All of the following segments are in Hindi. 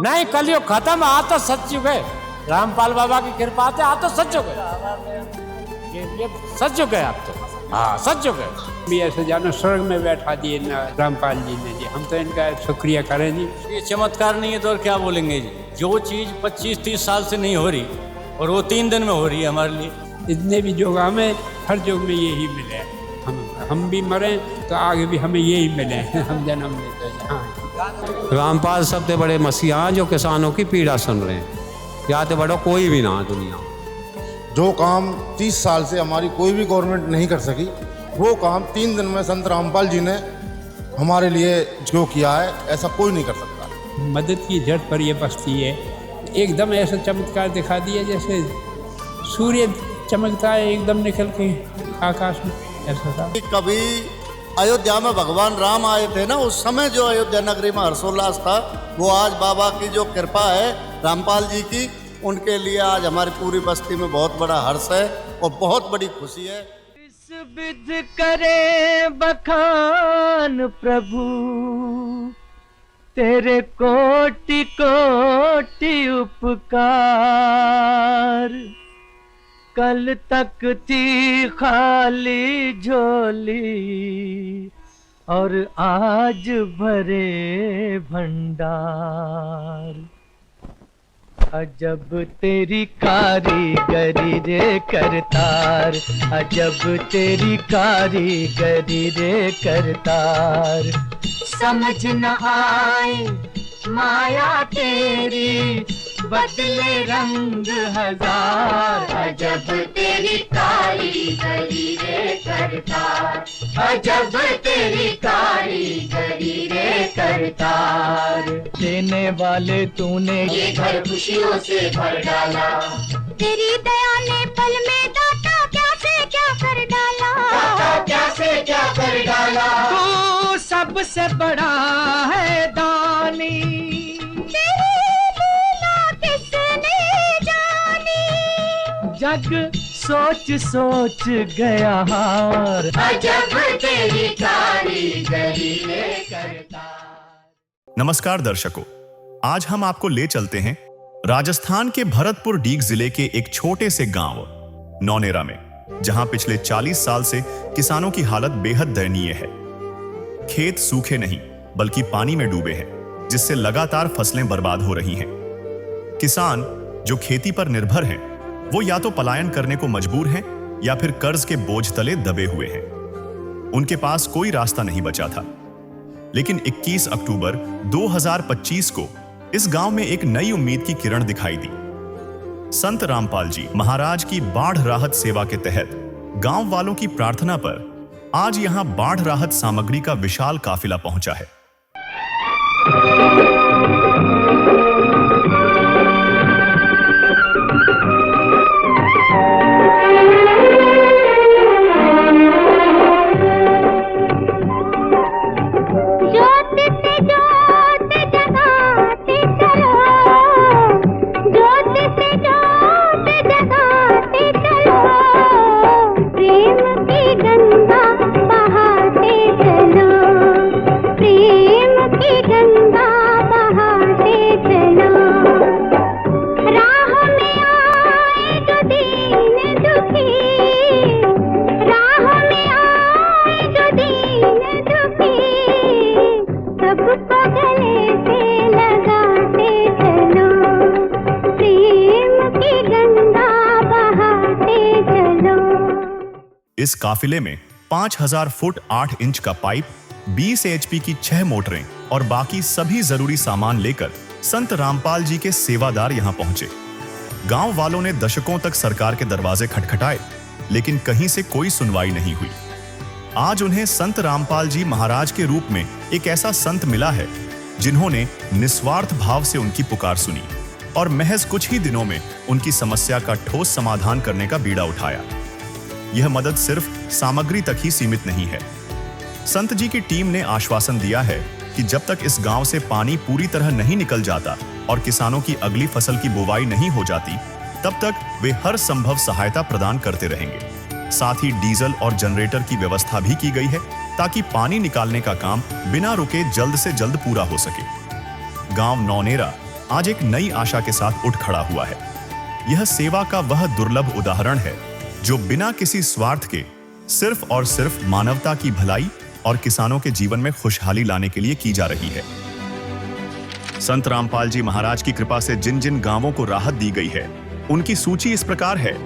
नहीं कलयुग खत्म, आ तो सतयुग है। रामपाल बाबा की कृपा से आ तो सतयुग है, ये सतयुग है। आप तो हाँ सतयुग है। भी ऐसे जानो स्वर्ग में बैठा दिए ना रामपाल जी ने जी, हम तो इनका शुक्रिया करें जी। ये चमत्कार नहीं है तो और क्या बोलेंगे जी। जो चीज़ 25-30 साल से नहीं हो रही और वो 3 दिन में हो रही है हमारे लिए। इतने भी योग हमें हर योग में यही मिले, हम भी मरें तो आगे भी हमें यही मिले, हम जन्म लेते हैं। हाँ रामपाल सबसे बड़े मसीहा जो किसानों की पीड़ा सुन रहे हैं, या तो बड़ा कोई भी ना दुनिया। जो काम 30 साल से हमारी कोई भी गवर्नमेंट नहीं कर सकी, वो काम 3 दिन में संत रामपाल जी ने हमारे लिए जो किया है, ऐसा कोई नहीं कर सकता। मदद की जड़ पर ये बसती है। एकदम ऐसा चमत्कार दिखा दिया जैसे सूर्य चमकता है एकदम निकल के आकाश में, ऐसा था। कभी अयोध्या में भगवान राम आए थे ना, उस समय जो अयोध्या नगरी में हर्षोल्लास था, वो आज बाबा की जो कृपा है रामपाल जी की, उनके लिए आज हमारी पूरी बस्ती में बहुत बड़ा हर्ष है और बहुत बड़ी खुशी है। इस विध करे बखान प्रभु, तेरे कोटि कोटि उपकार। कल तक थी खाली झोली और आज भरे भंडार। अजब तेरी कारीगरी रे करतार, अजब तेरी कारीगरी रे करतार। समझ न आए माया तेरी, बदले रंग हजार। अजब तेरी कारीगरी रे करतार, अजब तेरी कारीगरी रे करतार। देने वाले तूने ये घर खुशियों से भर डाला, तेरी दया ने पल में दाता क्या से क्या कर डाला, दाता क्या से क्या कर डाला। तू सबसे बड़ा है दानी, जग सोच सोच गया हार। अजब तेरी कारीगरी रे करतार। नमस्कार दर्शकों, आज हम आपको ले चलते हैं राजस्थान के भरतपुर डीग जिले के एक छोटे से गांव नौनेरा में, जहां पिछले 40 साल से किसानों की हालत बेहद दयनीय है। खेत सूखे नहीं बल्कि पानी में डूबे हैं, जिससे लगातार फसलें बर्बाद हो रही हैं। किसान जो खेती पर निर्भर हैं, वो या तो पलायन करने को मजबूर हैं या फिर कर्ज के बोझ तले दबे हुए हैं। उनके पास कोई रास्ता नहीं बचा था। लेकिन 21 अक्टूबर 2025 को इस गांव में एक नई उम्मीद की किरण दिखाई दी। संत रामपाल जी महाराज की बाढ़ राहत सेवा के तहत गांव वालों की प्रार्थना पर आज यहां बाढ़ राहत सामग्री का विशाल काफिला पहुंचा है। इस काफिले में 5000 फुट 8 इंच का पाइप, 20 एचपी की 6 मोटरें और बाकी सभी जरूरी सामान लेकर संत रामपाल जी के सेवादार यहां पहुंचे। गांव वालों ने दशकों तक सरकार के दरवाजे खटखटाए, लेकिन कहीं से कोई सुनवाई नहीं हुई। आज उन्हें संत रामपाल जी महाराज के रूप में एक ऐसा संत मिला है, जिन्होंने निस्वार्थ भाव से उनकी पुकार सुनी और महज कुछ ही दिनों में उनकी समस्या का ठोस समाधान करने का बीड़ा उठाया। यह मदद सिर्फ सामग्री तक ही सीमित नहीं है। संत जी की टीम ने आश्वासन दिया है कि जब तक इस गांव से पानी पूरी तरह नहीं निकल जाता और किसानों की अगली फसल की बुवाई नहीं हो जाती, तब तक वे हर संभव सहायता प्रदान करते रहेंगे। साथ ही डीजल और जनरेटर की व्यवस्था भी की गई है, ताकि पानी निकालने का काम बिना रुके जल्द से जल्द पूरा हो सके। गांव नौनेरा आज एक नई आशा के साथ उठ खड़ा हुआ है। यह सेवा का वह दुर्लभ उदाहरण है जो बिना किसी स्वार्थ के सिर्फ और सिर्फ मानवता की भलाई और किसानों के जीवन में खुशहाली लाने के लिए की जा रही है। संत रामपाल जी महाराज की कृपा से जिन जिन गांवों को राहत दी गई है, उनकी सूची इस प्रकार है।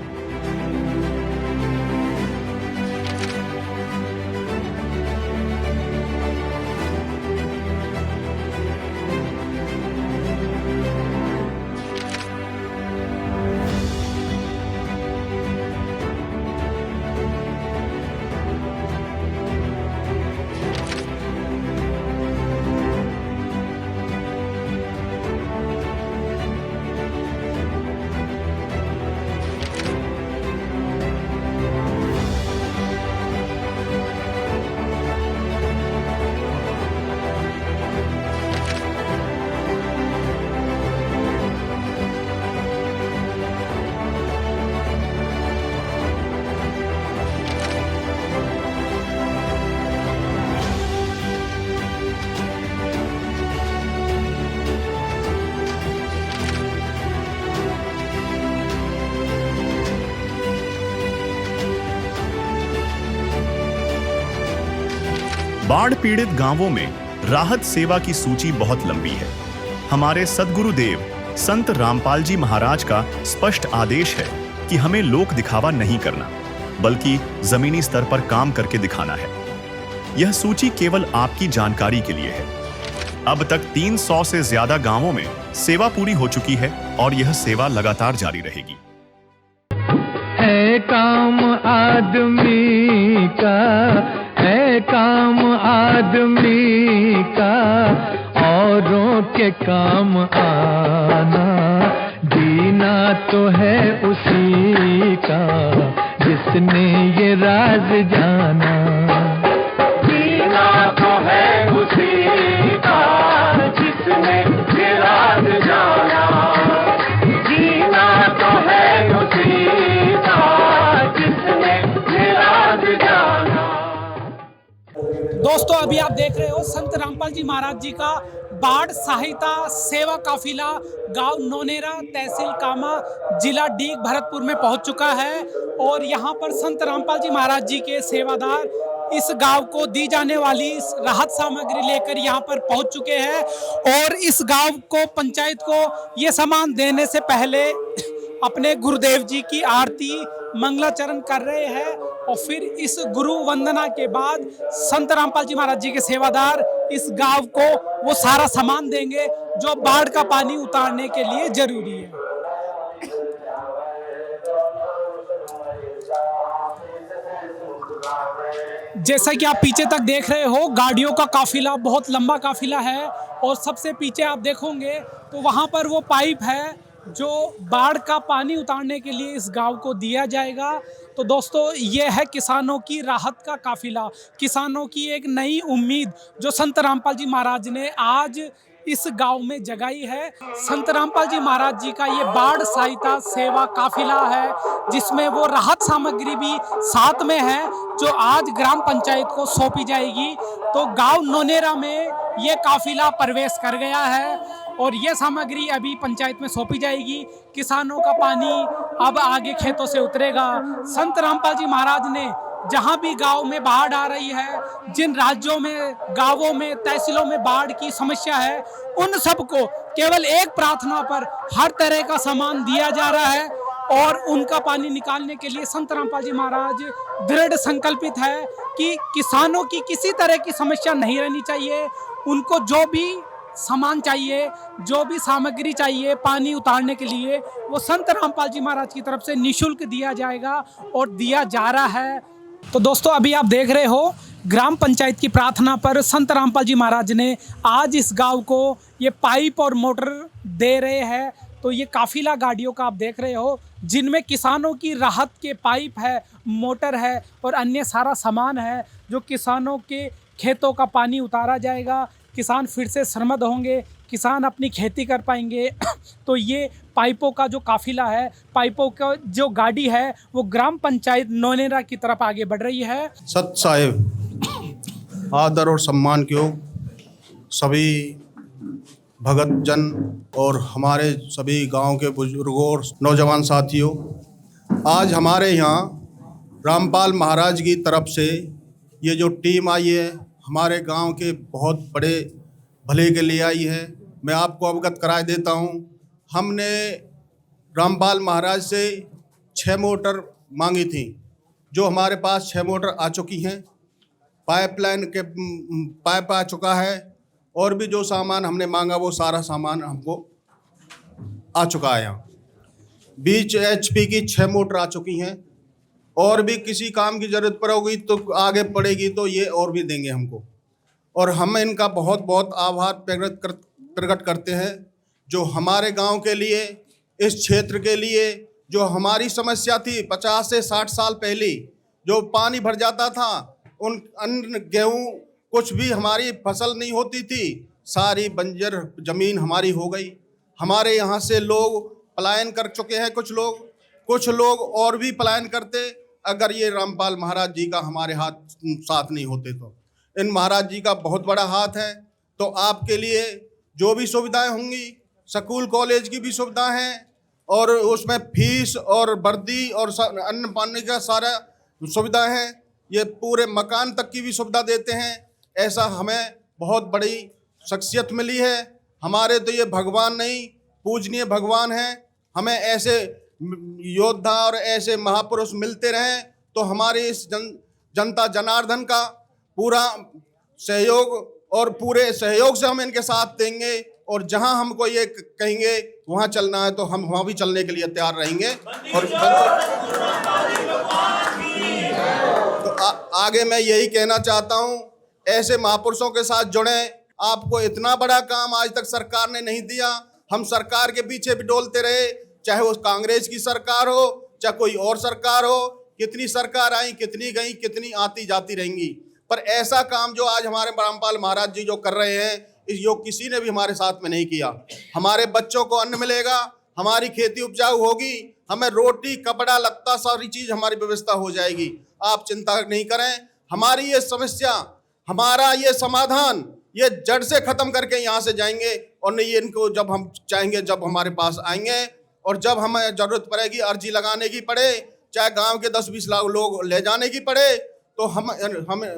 बाढ़ पीड़ित गांवों में राहत सेवा की सूची बहुत लंबी है। हमारे सद्गुरुदेव संत रामपाल जी महाराज का स्पष्ट आदेश है कि हमें लोक दिखावा नहीं करना, बल्कि जमीनी स्तर पर काम करके दिखाना है। यह सूची केवल आपकी जानकारी के लिए है। अब तक 300 से ज्यादा गांवों में सेवा पूरी हो चुकी है और यह सेवा लगातार जारी रहेगी। है काम आदमी का, है काम आदमी का, औरों के काम आना, जीना तो है उसी का जिसने ये राज जाना। जीना तो है उसी का जिसने ये राज जाना। जीना तो है उसी का जिसने ये राज जाना। दोस्तों, अभी आप देख रहे हो संत रामपाल जी महाराज जी का बाढ़ सहायता सेवा काफिला गांव नोनेरा, तहसील कामा, जिला डीग, भरतपुर में पहुंच चुका है। और यहां पर संत रामपाल जी महाराज जी के सेवादार इस गांव को दी जाने वाली राहत सामग्री लेकर यहां पर पहुंच चुके हैं। और इस गांव को, पंचायत को ये सामान देने से पहले अपने गुरुदेव जी की आरती मंगलाचरण कर रहे हैं। और फिर इस गुरु वंदना के बाद संत रामपाल जी महाराज जी के सेवादार इस गांव को वो सारा सामान देंगे जो बाढ़ का पानी उतारने के लिए जरूरी है। जैसा कि आप पीछे तक देख रहे हो, गाड़ियों का काफिला, बहुत लंबा काफिला है। और सबसे पीछे आप देखोगे तो वहां पर वो पाइप है जो बाढ़ का पानी उतारने के लिए इस गांव को दिया जाएगा। तो दोस्तों, ये है किसानों की राहत का काफिला, किसानों की एक नई उम्मीद जो संत रामपाल जी महाराज ने आज इस गांव में जगाई है। संत रामपाल जी महाराज जी का ये बाढ़ सहायता सेवा काफिला है, जिसमें वो राहत सामग्री भी साथ में है जो आज ग्राम पंचायत को सौंपी जाएगी। तो गांव नोनेरा में ये काफिला प्रवेश कर गया है और ये सामग्री अभी पंचायत में सौंपी जाएगी। किसानों का पानी अब आगे खेतों से उतरेगा। संत रामपाल जी महाराज ने जहां भी गांव में बाढ़ आ रही है, जिन राज्यों में, गांवों में, तहसीलों में बाढ़ की समस्या है, उन सबको केवल एक प्रार्थना पर हर तरह का सामान दिया जा रहा है। और उनका पानी निकालने के लिए संत रामपाल जी महाराज दृढ़ संकल्पित है कि किसानों की किसी तरह की समस्या नहीं रहनी चाहिए। उनको जो भी सामान चाहिए, जो भी सामग्री चाहिए पानी उतारने के लिए, वो संत रामपाल जी महाराज की तरफ से निःशुल्क दिया जाएगा और दिया जा रहा है। तो दोस्तों, अभी आप देख रहे हो ग्राम पंचायत की प्रार्थना पर संत रामपाल जी महाराज ने आज इस गांव को ये पाइप और मोटर दे रहे हैं। तो ये काफिला गाड़ियों का आप देख रहे हो, जिनमें किसानों की राहत के पाइप है, मोटर है और अन्य सारा सामान है, जो किसानों के खेतों का पानी उतारा जाएगा। किसान फिर से समृद्ध होंगे, किसान अपनी खेती कर पाएंगे। तो ये पाइपों का जो काफिला है, पाइपों का जो गाड़ी है, वो ग्राम पंचायत नोनेरा की तरफ आगे बढ़ रही है। सत साहिब, आदर और सम्मान के योग सभी भगत जन और हमारे सभी गांव के बुजुर्गों और नौजवान साथियों, आज हमारे यहाँ रामपाल महाराज की तरफ से ये जो टीम आई है हमारे गांव के बहुत बड़े भले के लिए आई है। मैं आपको अवगत करा देता हूँ। हमने रामपाल महाराज से 6 मोटर मांगी थी, जो हमारे पास 6 मोटर आ चुकी हैं। पाइपलाइन के पाइप आ चुका है और भी जो सामान हमने मांगा वो सारा सामान हमको आ चुका है। यहाँ 20 HP की 6 मोटर आ चुकी हैं और भी किसी काम की ज़रूरत पड़ेगी तो आगे पड़ेगी तो ये और भी देंगे हमको। और हम इनका बहुत बहुत आभार प्रकट करते हैं, जो हमारे गांव के लिए, इस क्षेत्र के लिए जो हमारी समस्या थी 50 से 60 साल पहले, जो पानी भर जाता था, उन अन्न गेहूँ कुछ भी हमारी फसल नहीं होती थी, सारी बंजर ज़मीन हमारी हो गई। हमारे यहाँ से लोग पलायन कर चुके हैं, कुछ लोग और भी पलायन करते अगर ये रामपाल महाराज जी का हमारे हाथ साथ नहीं होते तो। इन महाराज जी का बहुत बड़ा हाथ है। तो आपके लिए जो भी सुविधाएं होंगी, स्कूल कॉलेज की भी सुविधा हैं और उसमें फीस और वर्दी और अन्न पानी का सारा सुविधा है। ये पूरे मकान तक की भी सुविधा देते हैं। ऐसा हमें बहुत बड़ी शख्सियत मिली है। हमारे तो ये भगवान नहीं, पूजनीय भगवान हैं। हमें ऐसे योद्धा और ऐसे महापुरुष मिलते रहें तो हमारे इस जनता जनार्दन का पूरा सहयोग और पूरे सहयोग से हम इनके साथ देंगे। और जहां हमको ये कहेंगे वहां चलना है तो हम वहां भी चलने के लिए तैयार रहेंगे। और तो आगे मैं यही कहना चाहता हूं, ऐसे महापुरुषों के साथ जुड़ें। आपको इतना बड़ा काम आज तक सरकार ने नहीं दिया। हम सरकार के पीछे भी डोलते रहे, चाहे वो कांग्रेस की सरकार हो चाहे कोई और सरकार हो। कितनी सरकार आई, कितनी गई, कितनी आती जाती रहेंगी, पर ऐसा काम जो आज हमारे रामपाल महाराज जी जो कर रहे हैं, इस योग किसी ने भी हमारे साथ में नहीं किया। हमारे बच्चों को अन्न मिलेगा, हमारी खेती उपजाऊ होगी, हमें रोटी कपड़ा लत्ता सारी चीज़ हमारी व्यवस्था हो जाएगी। आप चिंता नहीं करें। हमारी ये समस्या, हमारा ये समाधान, ये जड़ से ख़त्म करके यहाँ से जाएंगे। और नहीं, इनको जब हम चाहेंगे, जब हमारे पास आएंगे और जब हमें ज़रूरत पड़ेगी, अर्जी लगाने की पड़े, चाहे गांव के 10-20 लाख लोग ले जाने की पड़े, तो हम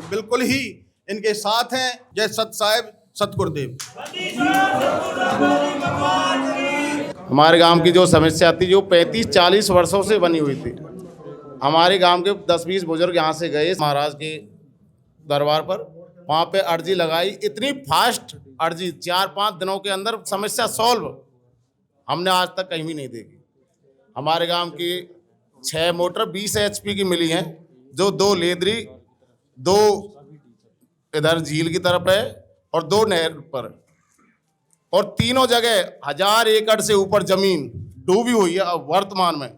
बिल्कुल ही इनके साथ हैं। जय सत साहिब, सतगुरुदेव। हमारे गांव की जो समस्या थी, जो 35-40 वर्षों से बनी हुई थी, हमारे गांव के 10-20 बुजुर्ग यहाँ से गए महाराज के दरबार पर, वहाँ पे अर्जी लगाई। इतनी फास्ट अर्जी, 4-5 दिनों के अंदर समस्या सॉल्व हमने आज तक कहीं भी नहीं देखी। हमारे गांव की 6 मोटर 20 HP की मिली हैं, जो 2 लेदरी, 2 इधर झील की तरफ है और 2 नहर पर, और तीनों जगह 1000 एकड़ से ऊपर जमीन डूबी हुई है वर्तमान में,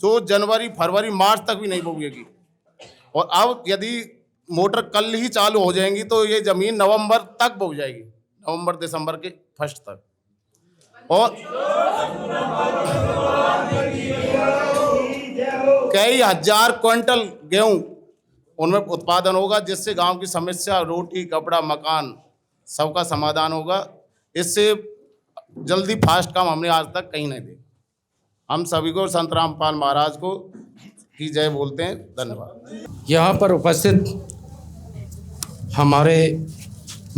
जो जनवरी फरवरी मार्च तक भी नहीं बोएगी। और अब यदि मोटर कल ही चालू हो जाएंगी तो ये जमीन नवंबर तक बो जाएगी, नवंबर दिसंबर के फर्स्ट तक। और कई हजार क्विंटल गेहूं उनमें उत्पादन होगा, जिससे गांव की समस्या रोटी कपड़ा मकान सबका समाधान होगा। इससे जल्दी फास्ट काम हमने आज तक कहीं नहीं देखा। हम सभी को संत रामपाल महाराज को की जय बोलते हैं। धन्यवाद। यहाँ पर उपस्थित हमारे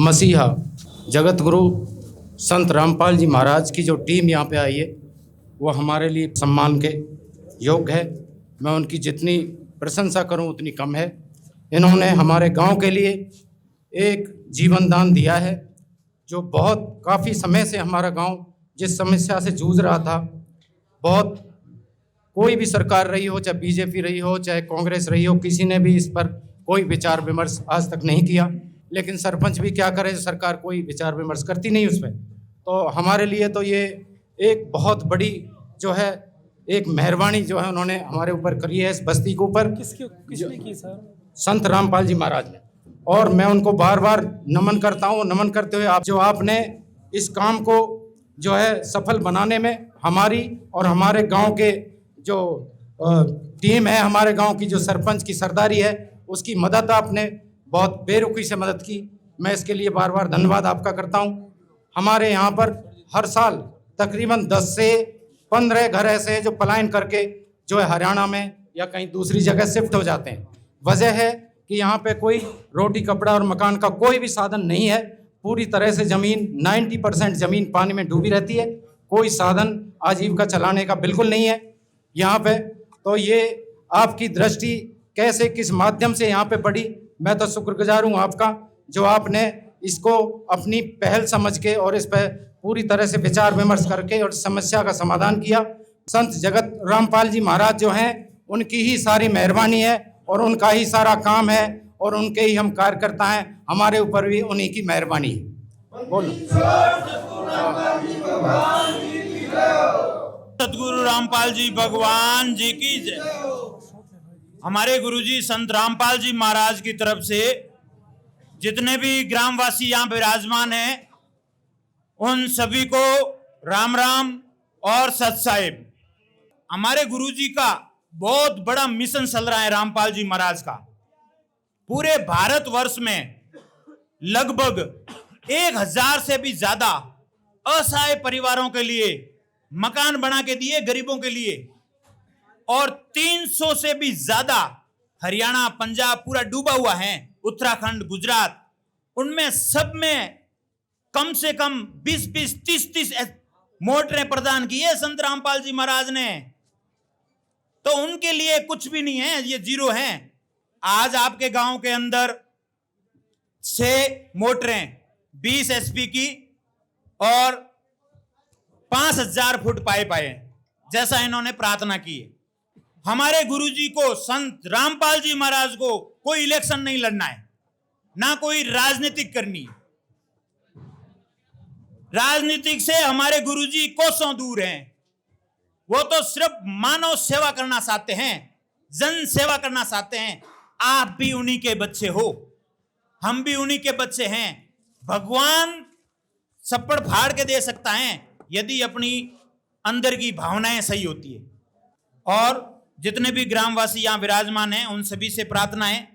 मसीहा जगत गुरु संत रामपाल जी महाराज की जो टीम यहाँ पे आई है, वो हमारे लिए सम्मान के योग्य है। मैं उनकी जितनी प्रशंसा करूं उतनी कम है। इन्होंने हमारे गांव के लिए एक जीवन दान दिया है, जो बहुत काफ़ी समय से हमारा गांव जिस समस्या से जूझ रहा था, बहुत कोई भी सरकार रही हो, चाहे बीजेपी रही हो चाहे कांग्रेस रही हो, किसी ने भी इस पर कोई विचार विमर्श आज तक नहीं किया। लेकिन सरपंच भी क्या करे, सरकार कोई विचार विमर्श करती नहीं उस पर। तो हमारे लिए तो ये एक बहुत बड़ी जो है एक मेहरबानी जो है उन्होंने हमारे ऊपर करी है, इस बस्ती के ऊपर। किसने की सर? संत रामपाल जी महाराज ने। और मैं उनको बार बार नमन करता हूँ। नमन करते हुए आपने इस काम को जो है सफल बनाने में हमारी और हमारे गांव के जो टीम है, हमारे गांव की जो सरपंच की सरदारी है, उसकी मदद आपने बहुत बेरुखी से मदद की। मैं इसके लिए बार बार धन्यवाद आपका करता हूं। हमारे यहाँ पर हर साल तकरीबन 10 से 15 घर ऐसे हैं जो पलायन करके जो है हरियाणा में या कहीं दूसरी जगह शिफ्ट हो जाते हैं। वजह है कि यहाँ पे कोई रोटी कपड़ा और मकान का कोई भी साधन नहीं है। पूरी तरह से ज़मीन 90% ज़मीन पानी में डूबी रहती है। कोई साधन आजीविका चलाने का बिल्कुल नहीं है यहाँ पे। तो ये आपकी दृष्टि कैसे किस माध्यम से यहाँ पे बढ़ी, मैं तो शुक्रगुजार हूँ आपका जो आपने इसको अपनी पहल समझ के और इस पर पूरी तरह से विचार विमर्श करके और समस्या का समाधान किया। संत जगत रामपाल जी महाराज जो हैं उनकी ही सारी मेहरबानी है और उनका ही सारा काम है और उनके ही हम कार्यकर्ता हैं। हमारे ऊपर भी उन्हीं की मेहरबानी है। बोलो सतगुरु रामपाल जी भगवान जी की जय। हमारे गुरुजी संत रामपाल जी महाराज की तरफ से जितने भी ग्रामवासी यहाँ विराजमान हैं उन सभी को राम राम और सत साहिब। हमारे गुरुजी का बहुत बड़ा मिशन चल रहा है रामपाल जी महाराज का। पूरे भारतवर्ष में लगभग 1000 से भी ज्यादा असहाय परिवारों के लिए मकान बना के दिए गरीबों के लिए, और 300 से भी ज्यादा हरियाणा पंजाब पूरा डूबा हुआ है, उत्तराखंड गुजरात, उनमें सब में कम से कम 20-20 30-30 मोटरें प्रदान की है संत रामपाल जी महाराज ने। तो उनके लिए कुछ भी नहीं है, ये जीरो हैं। आज आपके गांव के अंदर 6 मोटरें 20 HP की और 5000 फुट पाइप आए जैसा इन्होंने प्रार्थना की है। हमारे गुरुजी को संत रामपाल जी महाराज को कोई इलेक्शन नहीं लड़ना है, ना कोई राजनीतिक करनी है। राजनीतिक से हमारे गुरुजी कोसों दूर हैं। वो तो सिर्फ मानव सेवा करना चाहते हैं, जन सेवा करना चाहते हैं। आप भी उन्हीं के बच्चे हो, हम भी उन्हीं के बच्चे हैं। भगवान सप्पड़ फाड़ के दे सकता है यदि अपनी अंदर की भावनाएं सही होती है। और जितने भी ग्रामवासी यहाँ विराजमान हैं उन सभी से प्रार्थना है,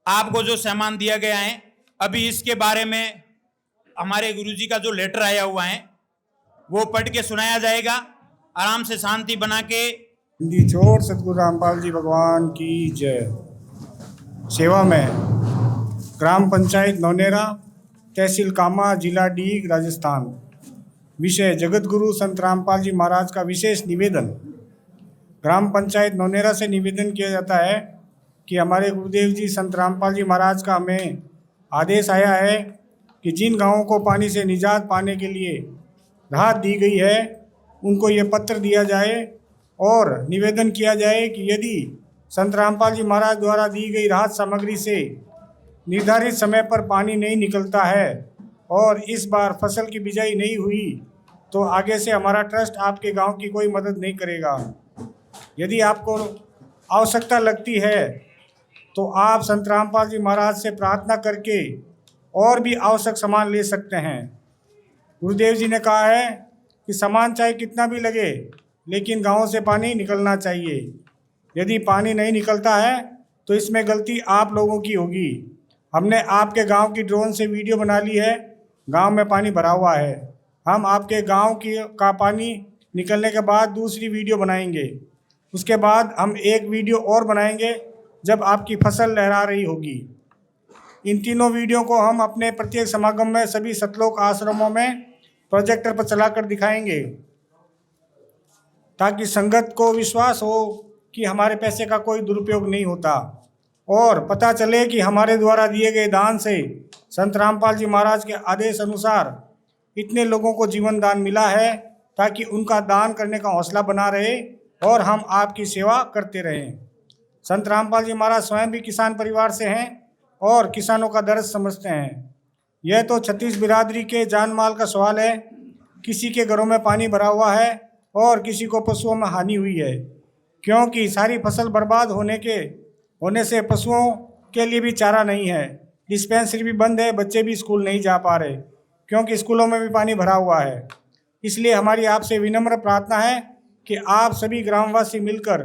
आपको जो सामान दिया गया है अभी इसके बारे में हमारे गुरुजी का जो लेटर आया हुआ है वो पढ़ के सुनाया जाएगा। आराम से शांति बना के। हिंदी छोड़ सतगुरु रामपाल जी भगवान की जय। सेवा में ग्राम पंचायत नौनेरा, तहसील कामा, जिला डीग, राजस्थान। विषय जगत गुरु संत रामपाल जी महाराज का विशेष निवेदन। ग्राम पंचायत नौनेरा से निवेदन किया जाता है कि हमारे गुरुदेव जी संत रामपाल जी महाराज का हमें आदेश आया है कि जिन गांवों को पानी से निजात पाने के लिए राहत दी गई है उनको ये पत्र दिया जाए और निवेदन किया जाए कि यदि संत रामपाल जी महाराज द्वारा दी गई राहत सामग्री से निर्धारित समय पर पानी नहीं निकलता है और इस बार फसल की बिजाई नहीं हुई तो आगे से हमारा ट्रस्ट आपके गांव की कोई मदद नहीं करेगा। यदि आपको आवश्यकता लगती है तो आप संत रामपाल जी महाराज से प्रार्थना करके और भी आवश्यक सामान ले सकते हैं। गुरुदेव जी ने कहा है कि सामान चाहे कितना भी लगे लेकिन गाँव से पानी निकलना चाहिए। यदि पानी नहीं निकलता है तो इसमें गलती आप लोगों की होगी। हमने आपके गांव की ड्रोन से वीडियो बना ली है, गांव में पानी भरा हुआ है। हम आपके गांव का पानी निकलने के बाद दूसरी वीडियो बनाएंगे। उसके बाद हम एक वीडियो और बनाएंगे जब आपकी फसल लहरा रही होगी। इन तीनों वीडियो को हम अपने प्रत्येक समागम में सभी सतलोक आश्रमों में प्रोजेक्टर पर चलाकर दिखाएंगे ताकि संगत को विश्वास हो कि हमारे पैसे का कोई दुरुपयोग नहीं होता और पता चले कि हमारे द्वारा दिए गए दान से संत रामपाल जी महाराज के आदेश अनुसार इतने लोगों को जीवन दान मिला है, ताकि उनका दान करने का हौसला बना रहे और हम आपकी सेवा करते रहें। संत रामपाल जी महाराज स्वयं भी किसान परिवार से हैं और किसानों का दर्द समझते हैं। यह तो 36 बिरादरी के जान माल का सवाल है। किसी के घरों में पानी भरा हुआ है और किसी को पशुओं में हानि हुई है, क्योंकि सारी फसल बर्बाद होने से पशुओं के लिए भी चारा नहीं है। डिस्पेंसरी भी बंद है, बच्चे भी स्कूल नहीं जा पा रहे क्योंकि स्कूलों में भी पानी भरा हुआ है। इसलिए हमारी आपसे विनम्र प्रार्थना है कि आप सभी ग्रामवासी मिलकर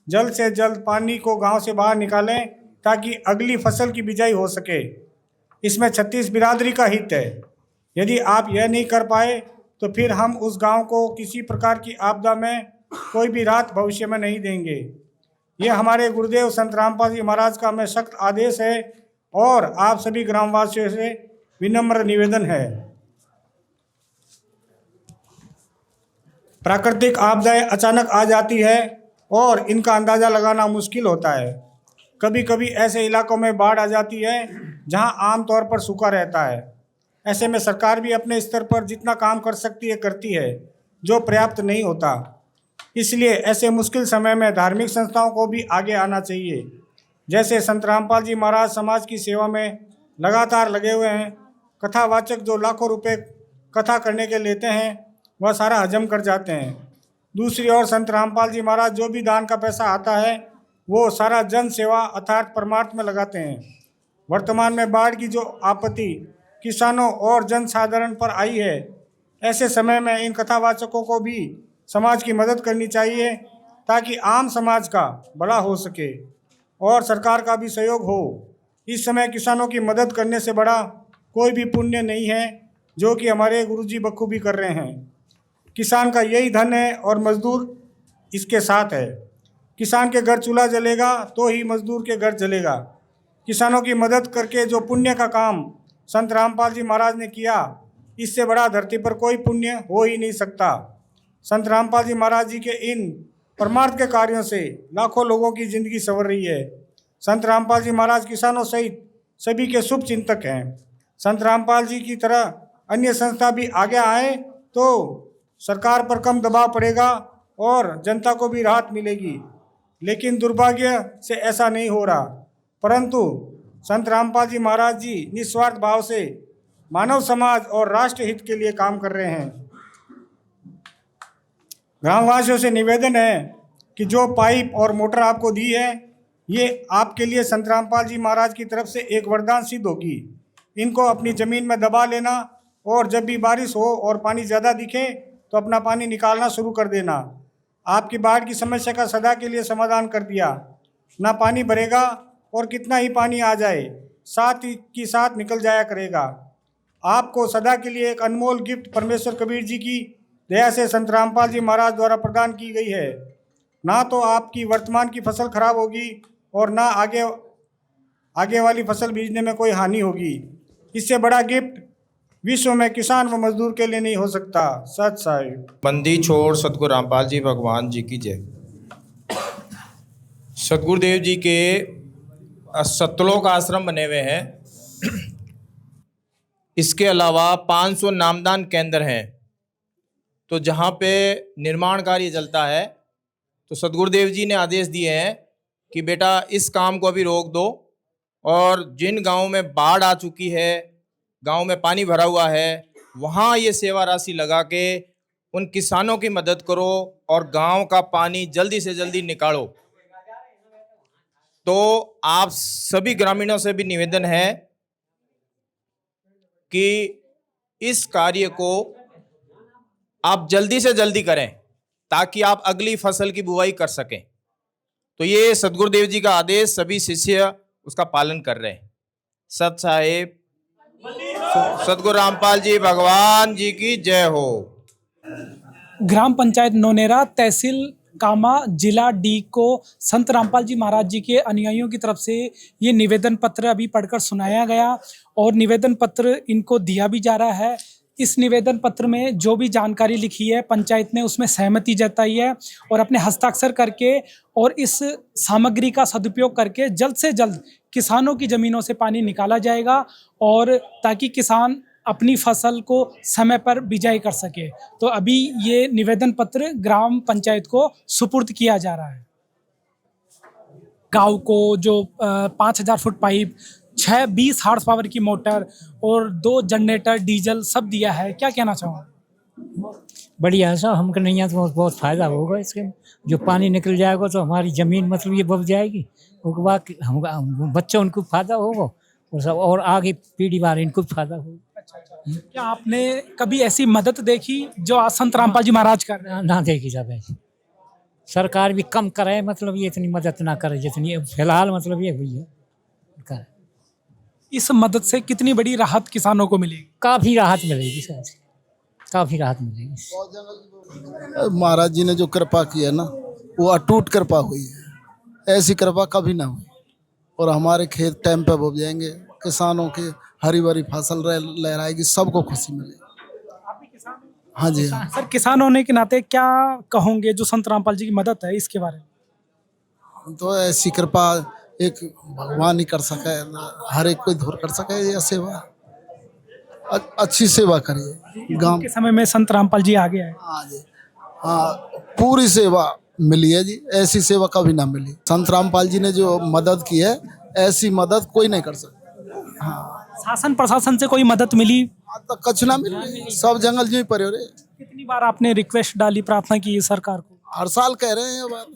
जल्द से जल्द पानी को गांव से बाहर निकालें ताकि अगली फसल की बिजाई हो सके। इसमें 36 बिरादरी का हित है। यदि आप यह नहीं कर पाए तो फिर हम उस गांव को किसी प्रकार की आपदा में कोई भी राहत भविष्य में नहीं देंगे। यह हमारे गुरुदेव संत रामपाल जी महाराज का हमें सख्त आदेश है और आप सभी ग्रामवासियों से विनम्र निवेदन है। प्राकृतिक आपदाएं अचानक आ जाती है और इनका अंदाज़ा लगाना मुश्किल होता है। कभी कभी ऐसे इलाकों में बाढ़ आ जाती है जहां आमतौर पर सूखा रहता है। ऐसे में सरकार भी अपने स्तर पर जितना काम कर सकती है करती है, जो पर्याप्त नहीं होता। इसलिए ऐसे मुश्किल समय में धार्मिक संस्थाओं को भी आगे आना चाहिए। जैसे संत रामपाल जी महाराज समाज की सेवा में लगातार लगे हुए हैं। कथावाचक जो लाखों रुपए कथा करने के लेते हैं वह सारा हजम कर जाते हैं। दूसरी ओर संत रामपाल जी महाराज जो भी दान का पैसा आता है वो सारा जन सेवा अर्थात परमार्थ में लगाते हैं। वर्तमान में बाढ़ की जो आपत्ति किसानों और जन साधारण पर आई है, ऐसे समय में इन कथावाचकों को भी समाज की मदद करनी चाहिए ताकि आम समाज का भला हो सके और सरकार का भी सहयोग हो। इस समय किसानों की मदद करने से बड़ा कोई भी पुण्य नहीं है, जो कि हमारे गुरुजी बखूबी कर रहे हैं। किसान का यही धन है और मजदूर इसके साथ है। किसान के घर चूल्हा जलेगा तो ही मजदूर के घर जलेगा। किसानों की मदद करके जो पुण्य का काम संत रामपाल जी महाराज ने किया, इससे बड़ा धरती पर कोई पुण्य हो ही नहीं सकता। संत रामपाल जी महाराज जी के इन परमार्थ के कार्यों से लाखों लोगों की ज़िंदगी संवर रही है। संत रामपाल जी महाराज किसानों सहित सभी के शुभ चिंतक हैं। संत रामपाल जी की तरह अन्य संस्था भी आगे आए तो सरकार पर कम दबाव पड़ेगा और जनता को भी राहत मिलेगी। लेकिन दुर्भाग्य से ऐसा नहीं हो रहा, परंतु संत रामपाल जी महाराज जी निस्वार्थ भाव से मानव समाज और राष्ट्र हित के लिए काम कर रहे हैं। ग्रामवासियों से निवेदन है कि जो पाइप और मोटर आपको दी है, ये आपके लिए संत रामपाल जी महाराज की तरफ से एक वरदान सिद्ध होगी। इनको अपनी ज़मीन में दबा लेना और जब भी बारिश हो और पानी ज़्यादा दिखे तो अपना पानी निकालना शुरू कर देना। आपकी बाढ़ की समस्या का सदा के लिए समाधान कर दिया। ना पानी भरेगा और कितना ही पानी आ जाए साथ ही की साथ निकल जाया करेगा। आपको सदा के लिए एक अनमोल गिफ्ट परमेश्वर कबीर जी की दया से संत रामपाल जी महाराज द्वारा प्रदान की गई है। ना तो आपकी वर्तमान की फसल खराब होगी और ना आगे वाली फसल बीजने में कोई हानि होगी। इससे बड़ा गिफ्ट विश्व में किसान व मजदूर के लिए नहीं हो सकता। सत साहिब। बंदी छोड़ सतगुरु रामपाल जी भगवान जी की जय। सतगुरुदेव जी के सतलोक आश्रम बने हुए हैं। इसके अलावा 500 नामदान केंद्र हैं। तो जहाँ पे निर्माण कार्य चलता है तो सतगुरुदेव जी ने आदेश दिए हैं कि बेटा इस काम को अभी रोक दो और जिन गाँव में बाढ़ आ चुकी है, गांव में पानी भरा हुआ है, वहाँ ये सेवा राशि लगा के उन किसानों की मदद करो और गांव का पानी जल्दी से जल्दी निकालो। तो आप सभी ग्रामीणों से भी निवेदन है कि इस कार्य को आप जल्दी से जल्दी करें ताकि आप अगली फसल की बुवाई कर सकें। तो ये सतगुरुदेव जी का आदेश, सभी शिष्य उसका पालन कर रहे हैं। सत साहिब। सतगुरु रामपाल जी भगवान जी की जय हो। ग्राम पंचायत नौनेरा, तहसील कामा, जिला डी को संत रामपाल जी महाराज जी के अनुयायियों की तरफ से ये निवेदन पत्र अभी पढ़कर सुनाया गया और निवेदन पत्र इनको दिया भी जा रहा है। इस निवेदन पत्र में जो भी जानकारी लिखी है पंचायत ने उसमें सहमति जताई है और अपने हस्ताक्षर करके और इस सामग्री का सदुपयोग करके जल्द से जल्द किसानों की ज़मीनों से पानी निकाला जाएगा और ताकि किसान अपनी फसल को समय पर बिजाई कर सके। तो अभी ये निवेदन पत्र ग्राम पंचायत को सुपुर्द किया जा रहा है। गांव को जो 5000 फुट पाइप, 20 हार्स पावर की मोटर और 2 जनरेटर डीजल सब दिया है। क्या कहना चाहूँगा? बढ़िया सा हमको नहीं तो बहुत फ़ायदा होगा इसके। जो पानी निकल जाएगा तो हमारी ज़मीन मतलब ये बच जाएगी, उसके बाद हम बच्चों उनको फ़ायदा होगा और सब और आगे पीढ़ी वाले इनको फ़ायदा होगा। क्या आपने कभी ऐसी मदद देखी जो आज संत रामपाल जी महाराज कर रहे हैं? ना देखी जाए ऐसी। सरकार भी कम करे, मतलब ये इतनी मदद ना करे जितनी फिलहाल मतलब ये हुई है। इस मदद से कितनी बड़ी राहत किसानों को मिलेगी? काफ़ी राहत मिलेगी सर, काफ़ी राहत मिलेगी। महाराज जी ने जो कृपा की है ना, वो अटूट कृपा हुई है, ऐसी कृपा कभी ना हुई। और हमारे खेत टाइम पे बो जाएंगे, किसानों के हरी भरी फसल लहराएगी, सबको खुशी मिलेगी। हाँ जी हाँ। सर, किसान होने के नाते क्या कहोगे जो संत रामपाल जी की मदद है इसके बारे में? तो ऐसी कृपा एक भगवान ही कर सके, हर एक कोई धुर कर सके। यह सेवा अच्छी सेवा करिए। गांव के समय में संत रामपाल जी आगे आए। हाँ, पूरी सेवा मिली है जी, ऐसी सेवा कभी ना मिली। संत रामपाल जी ने जो मदद की है, ऐसी मदद कोई नहीं कर सकता। हाँ। शासन प्रशासन से कोई मदद मिली? तो कछ ना मिली, सब जंगल जी पड़े हो रहे। कितनी बार आपने रिक्वेस्ट डाली, प्रार्थना की सरकार को? हर साल कह रहे हैं, बात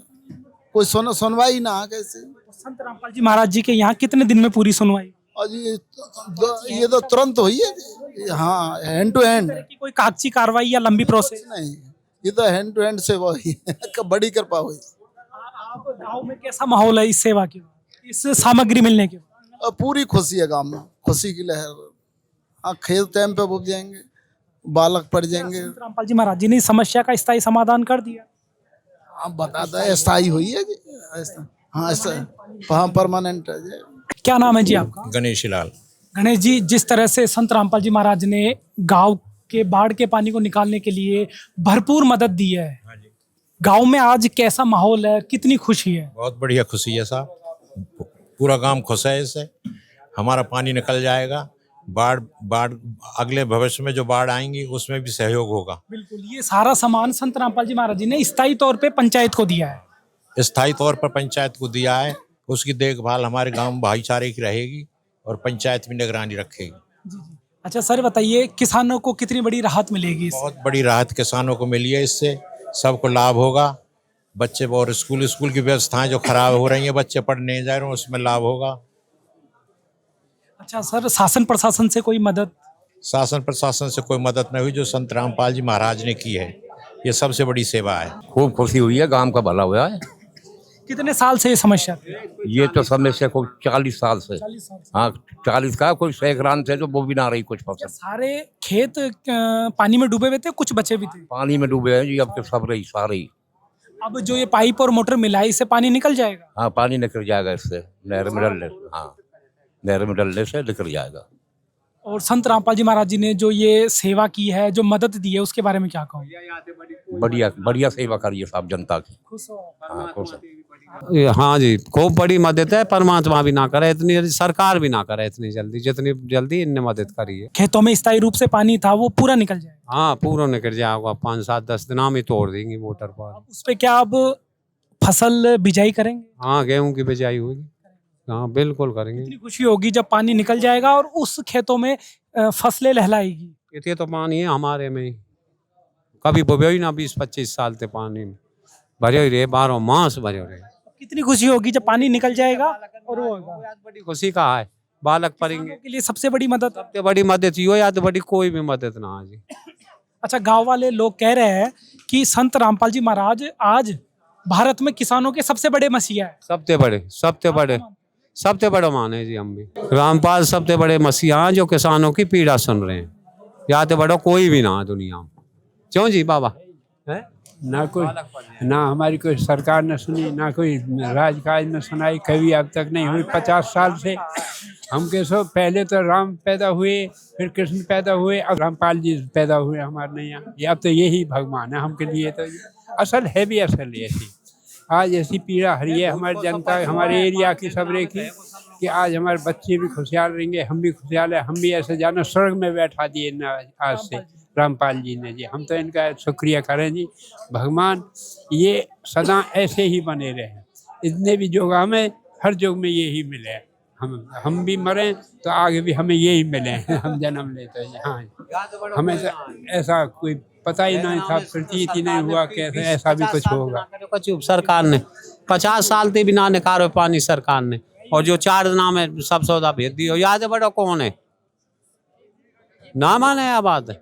कोई सुनवाई ना। कैसे संत रामपाल जी महाराज जी के यहाँ कितने दिन में पूरी सुनवाई? और ये तो तुरंत हुई है। हाँ, हैंड टू हैंड। कोई कागजी कार्रवाई या लंबी प्रोसेस नहीं, ये तो हैंड टू हैंड सेवा हुई है। बड़ी कृपा हुई। आप गाँव में कैसा माहौल है इस सेवा के, इस सामग्री मिलने के? पूरी खुशी है गांव में, खुशी की लहर। हाँ, खेत टाइम पे बुक जाएंगे, बालक पड़ जाएंगे। संत रामपाल जी महाराज जी ने इस समस्या का स्थायी समाधान कर दिया। हाँ, बताता है स्थायी हुई है जी। हाँ, ऐसा परमानेंट है जी। क्या नाम है जी आपका? गणेश लाल। गणेश जी, जिस तरह से संत रामपाल जी महाराज ने गांव के बाढ़ के पानी को निकालने के लिए भरपूर मदद दी है, गांव में आज कैसा माहौल है, कितनी खुशी है? बहुत बढ़िया खुशी है साहब, पूरा गांव खुश है इससे। हमारा पानी निकल जाएगा, बाढ़ अगले भविष्य में जो बाढ़ आएंगी उसमें भी सहयोग होगा। बिल्कुल, ये सारा सामान संत रामपाल जी महाराज जी ने स्थायी तौर पे पंचायत को दिया है। स्थायी तौर पर पंचायत को दिया है, उसकी देखभाल हमारे गांव भाईचारे की रहेगी और पंचायत भी निगरानी रखेगी। अच्छा सर, बताइए किसानों को कितनी बड़ी राहत मिलेगी? बहुत बड़ी राहत किसानों को मिली है, इससे सबको लाभ होगा। बच्चे और स्कूल की व्यवस्थाएं जो खराब हो रही हैं, बच्चे पढ़ने जा रहे हैं, उसमें लाभ होगा। अच्छा सर, शासन प्रशासन से कोई मदद? शासन प्रशासन से कोई मदद नहीं हुई, जो संत रामपाल जी महाराज ने की है, ये सबसे बड़ी सेवा है। खूब खुशी हुई है, गांव का भला हुआ है। कितने साल से ये समस्या? ये तो समस्या को 40 साल से। हाँ, 40 का कोई सैकड़ान से तो वो भी ना रही कुछ फसल। सारे खेत पानी में डूबे हुए थे, कुछ बचे भी थे? पानी में डूबे हैं जी, अब तो सब रही सारे। अब जो ये पाइप और मोटर मिला है, इससे पानी निकल जाएगा? हाँ, पानी निकल जाएगा इससे, नहर में डलने। हाँ, नहर में डलने से निकल जाएगा। और संत रामपाल जी महाराज जी ने जो ये सेवा की है, जो मदद दी है, उसके बारे में क्या कहूँ? बढ़िया बढ़िया सेवा करिए साहब जनता की। हाँ, खुश। हाँ जी, खूब बड़ी मदद है। परमात्मा भी ना करे इतनी, सरकार भी ना करे इतनी जल्दी, जितनी जल्दी इनने मदद करी है। खेतों में स्थायी रूप से पानी था, वो पूरा निकल जाएगा? हाँ, पूरा निकल जाएगा। 5-7-10 दिन में तोड़ देंगी मोटर पर। उस पे क्या अब फसल बिजाई करेंगे? हाँ, गेहूं की बिजाई होगी। हाँ, बिल्कुल करेंगे। कितनी खुशी होगी जब पानी निकल जाएगा और उस खेतों में फसलें लहलाएगी। इतने तो पानी है हमारे में, कभी बोबे ही ना। 20-25 साल से पानी में भरे रहे, 12 मास भरे रहे। कितनी खुशी होगी जब पानी निकल जाएगा और वो होगा। बड़ी खुशी का है, बालक पढ़ेंगे। के लिए सबसे बड़ी मदद? सबसे बड़ी मदद यो, या तो बड़ी कोई भी मदद ना आज। अच्छा, गांव वाले लोग कह रहे हैं कि संत रामपाल जी महाराज आज भारत में किसानों के सबसे बड़े मसीहा है। सबसे बड़ा माने जी हम भी। रामपाल सबसे बड़े मसीहा जो किसानों की पीड़ा सुन रहे हैं, या तो बड़ा कोई भी ना दुनिया में। क्यों जी बाबा? ना हमारी कोई सरकार ने सुनी, ना कोई राजकाज में सुनाई, कभी अब तक नहीं हुई। 50 साल से हम कैसो, पहले तो राम पैदा हुए, फिर कृष्ण पैदा हुए, अब रामपाल जी पैदा हुए हमारे यहाँ। ये अब तो यही भगवान है हमके लिए, तो असल है भी असल ऐसी। आज ऐसी पीड़ा हरी है हमारी जनता, हमारे एरिया की सबरे की, कि आज हमारे बच्चे भी खुशहाल रहेंगे, हम भी खुशहाल है। हम भी ऐसे जाना स्वर्ग में बैठा दिए ना आज से रामपाल जी ने जी। हम तो इनका शुक्रिया करें जी। भगवान ये सदा ऐसे ही बने रहे, इतने भी युग हमें हर युग में यही मिले। हम भी मरें तो आगे भी हमें यही मिले। हम जन्म लेते हैं। हाँ, हमें ऐसा कोई पता ही नहीं था, प्रतीत ही नहीं हुआ कैसे ऐसा भी कुछ होगा। सरकार ने 50 साल से भी ना निकालो पानी सरकार ने, और जो 4 दिना में सब सौदा भेज दियो। याद है बड़ा कौन है? ना माने यह बात है।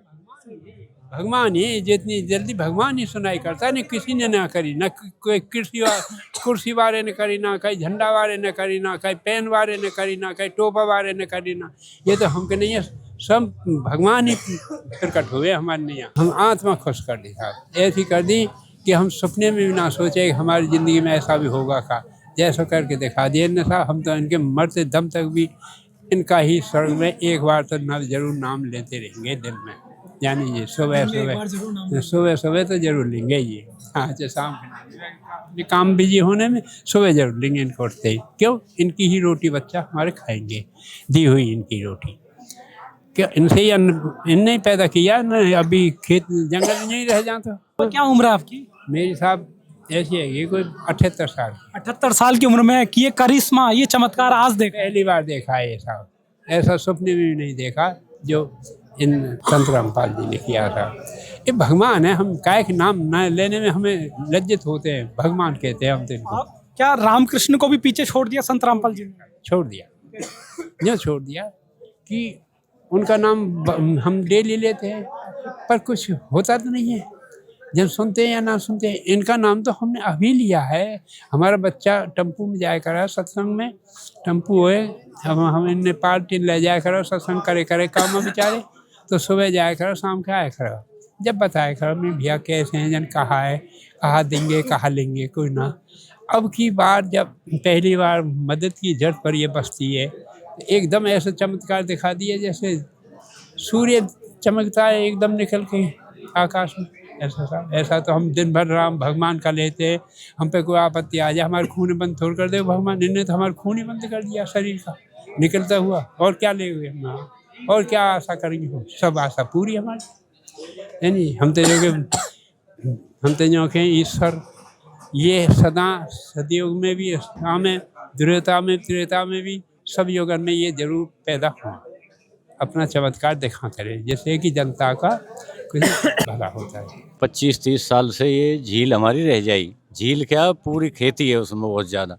भगवान ही जितनी जल्दी भगवान ही सुनाई करता है, न किसी ने ना करी, न कोई कुर्सी वाले ने करी, ना कहीं झंडा वाले ने करी, ना कहीं पेन वाले ने करी, ना कहीं टोपा वाले ने करी, ना ये तो हमके नहीं है, सब भगवान ही प्रकट हुए हमारे नहीं। हम आत्मा खुश कर दी साहब, ऐसी कर दी कि हम सपने में भी ना सोचे कि हमारी ज़िंदगी में ऐसा भी होगा का, जैसा करके दिखा दिए न साहब। हम तो इनके मरते दम तक भी इनका ही स्वर्ग में एक बार तो जरूर नाम लेते रहेंगे दिल में, यानी ये सुबह सुबह तो जरूर लेंगे ये। हाँ अच्छा, शाम के काम बिजी होने में सुबह जरूर लेंगे इनको उठते ही। क्यों? इनकी ही रोटी बच्चा हमारे खाएंगे, दी हुई इनकी रोटी। क्या इनसे ही इनने ही पैदा किया न, अभी खेत जंगल में नहीं रह जाता। तो क्या उम्र है आपकी? मेरी साहब ऐसी है, ये कोई 78 साल। 78 साल की उम्र में कि ये करिश्मा, ये चमत्कार आज देखा, पहली बार देखा है ये साहब। ऐसा सपने में भी नहीं देखा जो इन संत रामपाल जी ने किया था। ये भगवान है, हम काय के नाम न लेने में हमें लज्जित होते हैं, भगवान कहते हैं हम तो इनको। क्या रामकृष्ण को भी पीछे छोड़ दिया संत रामपाल जी ने? छोड़ दिया, जो छोड़ दिया कि उनका नाम हम ले लेते हैं, पर कुछ होता तो नहीं है। जब सुनते हैं या ना सुनते हैं, इनका नाम तो हमने अभी लिया है। हमारा बच्चा टम्पू में जाया करा सत्संग में, टम्पू हुए हम इनने पार्टी ले जाया करो, सत्संग करे काम में बेचारे, तो सुबह जाया करो, शाम के आया करो। जब बताया करो मैं भैया कैसे हैं, जन कहाँ है, कहाँ देंगे, कहाँ लेंगे, कोई ना। अब की बार जब पहली बार मदद की जड़ पर ये बसती है, एकदम ऐसा चमत्कार दिखा दिए जैसे सूर्य चमकता है एकदम निकल के आकाश में। ऐसा तो हम दिन भर राम भगवान का लेते हैं, हम पे कोई आपत्ति आ जाए, हमारे खून बंद थोड़ कर दे भगवान, इन्होंने तो हमारा खून ही बंद कर दिया शरीर का निकलता हुआ। और क्या ले हुए हम, और क्या आशा करेंगे हम? सब आशा पूरी हमारी है नहीं। हम तो जो के ईश्वर ये सदा सतयुग में भी, में त्रेता में भी सब युगन में ये जरूर पैदा हुआ, अपना चमत्कार दिखा करे, जैसे कि जनता का कुछ भला होता है। 25-30 साल से ये झील हमारी रह जाएगी। झील क्या, पूरी खेती है उसमें बहुत ज़्यादा,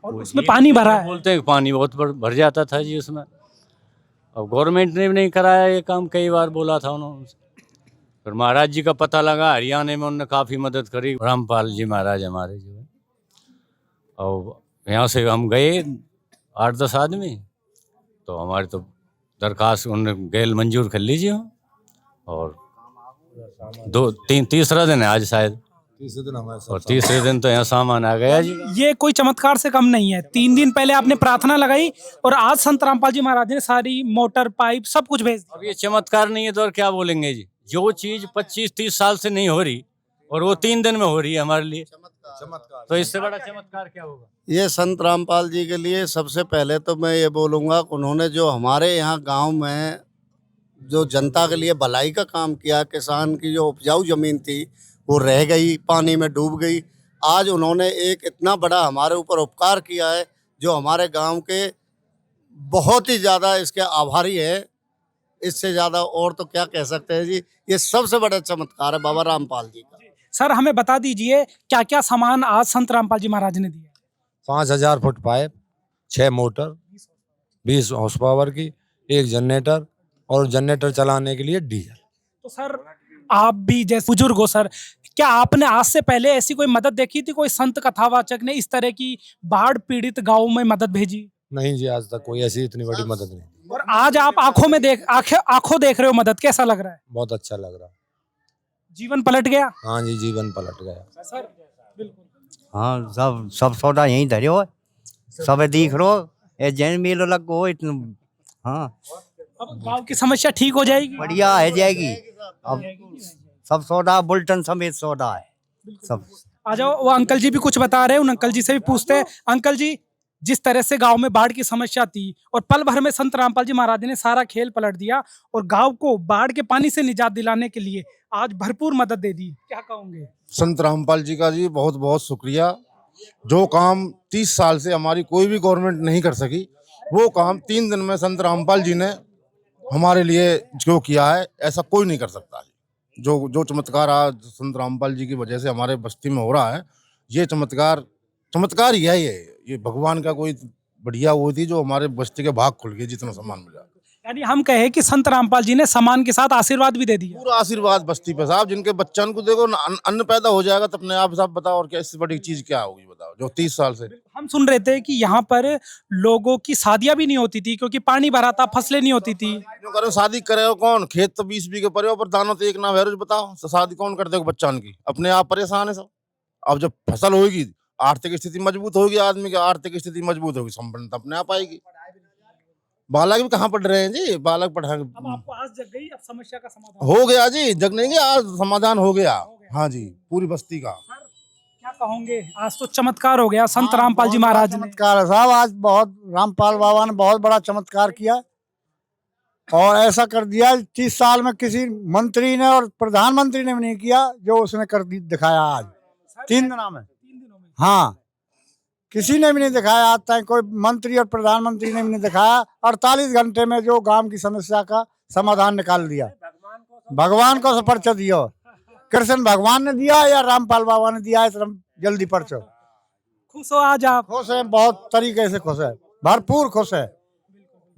और उसमें पानी भरा है। बोलते हैं पानी बहुत भर जाता था जी उसमें। अब गवर्नमेंट ने भी नहीं कराया ये काम, कई बार बोला था उन्होंने। फिर महाराज जी का पता लगा, हरियाणा में उन्होंने काफ़ी मदद करी, रामपाल जी महाराज हमारे जो है। और यहाँ से हम गए 8-10 आदमी, तो हमारे तो दरखास्त उन्होंने गैल मंजूर कर लीजिए। और 2-3 दिन है आज शायद, तीसरे दिन हमारे, और तीसरे दिन तो यहाँ सामान आ गया जी। ये कोई चमत्कार से कम नहीं है। 3 दिन पहले आपने प्रार्थना लगाई और आज संत रामपाल जी महाराज ने सारी मोटर पाइप सब कुछ भेज दिया। अब ये चमत्कार नहीं है तो और क्या बोलेंगे जी। जो चीज 25-30 साल से नहीं हो रही और वो 3 दिन में हो रही है हमारे लिए, तो इससे बड़ा चमत्कार क्या होगा। ये संत रामपाल जी के लिए सबसे पहले तो मैं ये बोलूँगा, उन्होंने जो हमारे यहाँ गांव में जो जनता के लिए भलाई का काम किया, किसान की जो उपजाऊ ज़मीन थी वो रह गई, पानी में डूब गई। आज उन्होंने एक इतना बड़ा हमारे ऊपर उपकार किया है, जो हमारे गांव के बहुत ही ज़्यादा इसके आभारी है। इससे ज़्यादा और तो क्या कह सकते हैं जी। ये सबसे बड़ा चमत्कार है बाबा रामपाल जी का। सर हमें बता दीजिए क्या क्या सामान आज संत रामपाल जी महाराज ने दिया? 5000 foot pipe, 6 motor, 20 horse power की, 1 जनरेटर और जनरेटर चलाने के लिए डीजल। तो सर आप भी जैसे बुजुर्ग हो सर, क्या आपने आज से पहले ऐसी कोई मदद देखी थी? कोई संत कथावाचक ने इस तरह की बाढ़ पीड़ित गाँव में मदद भेजी? नहीं जी, आज तक कोई ऐसी इतनी बड़ी मदद नहीं। और आज आप आंखों देख रहे हो मदद, कैसा लग रहा है? बहुत अच्छा लग रहा है। जीवन पलट गया? हाँ जी, जीवन पलट गया सर। बिल्कुल। हाँ, सब सौदा यहीं धरो है, सब दिख रो, ये जैन मेलो लगो इतना। हाँ, अब गांव की समस्या ठीक हो जाएगी? बढ़िया है जाएगी। अब सब सौदा बुलेटिन समेत सौदा है सब। आ जाओ, वो अंकल जी भी कुछ बता रहे हैं, उन अंकल जी से भी पूछते हैं। अंकल जी, जिस तरह से गांव में बाढ़ की समस्या थी और पल भर में संत रामपाल जी महाराज ने सारा खेल पलट दिया और गांव को बाढ़ के पानी से निजात दिलाने के लिए आज भरपूर मदद दे दी, क्या कहोगे? संत रामपाल जी का जी बहुत बहुत शुक्रिया। जो काम 30 साल से हमारी कोई भी गवर्नमेंट नहीं कर सकी, वो काम 3 दिन में संत रामपाल जी ने हमारे लिए जो किया है, ऐसा कोई नहीं कर सकता। जो चमत्कार आज संत रामपाल जी की वजह से हमारे बस्ती में हो रहा है, ये चमत्कार ही है। ये भगवान का कोई बढ़िया वो थी जो हमारे बस्ती के भाग खुल गए, जितना सामान मिला। यानी हम कहे कि संत रामपाल जी ने सम्मान के साथ आशीर्वाद भी दे दिया। पूरा आशीर्वाद बस्ती पे साहब, जिनके बच्चन को देखो अन्न पैदा हो जाएगा तो अपने आप साहब बताओ और क्या इससे बड़ी चीज क्या होगी बताओ, जो 30 साल से। हम सुन रहे थे कि यहाँ पर लोगों की शादियां भी नहीं होती थी क्योंकि पानी भरा था, फसलें नहीं होती थी। क्यों करो शादी करे हो कौन, खेत तो 20 बीघे पड़े हो पर दानों तो एक ना है, बताओ तो शादी कौन करते हो बच्चन की, अपने आप परेशान है सब। अब जब फसल होगी, आर्थिक स्थिति मजबूत होगी, आदमी की आर्थिक स्थिति मजबूत होगी, संपन्नता अपने आप आएगी। बालक भी कहाँ पढ़ रहे हैं जी, बालक पढ़ाएंगे। अब आपको आज जग गई, अब समस्या का समाधान हो गया जी, जग नहीं गया, आज समाधान हो गया। हाँ जी, पूरी बस्ती का। क्या कहोगे, आज तो चमत्कार हो गया संत रामपाल जी महाराज ने। चमत्कार है साहब, आज बहुत रामपाल बाबा ने बहुत बड़ा चमत्कार किया और ऐसा कर दिया 30 साल में किसी मंत्री ने और प्रधानमंत्री ने भी नहीं किया जो उसने कर दिखाया आज 3 दिनों में। हाँ, किसी ने भी नहीं दिखाया आज तक, कोई मंत्री और प्रधानमंत्री ने भी नहीं दिखाया। 48 घंटे में जो गांव की समस्या का समाधान निकाल दिया। भगवान को पर्चा दिया, कृष्ण भगवान ने दिया या रामपाल बाबा ने दिया, इतना जल्दी पर्चा। खुश हो आज आप? खुश है, बहुत तरीके से खुश है, भरपूर खुश है,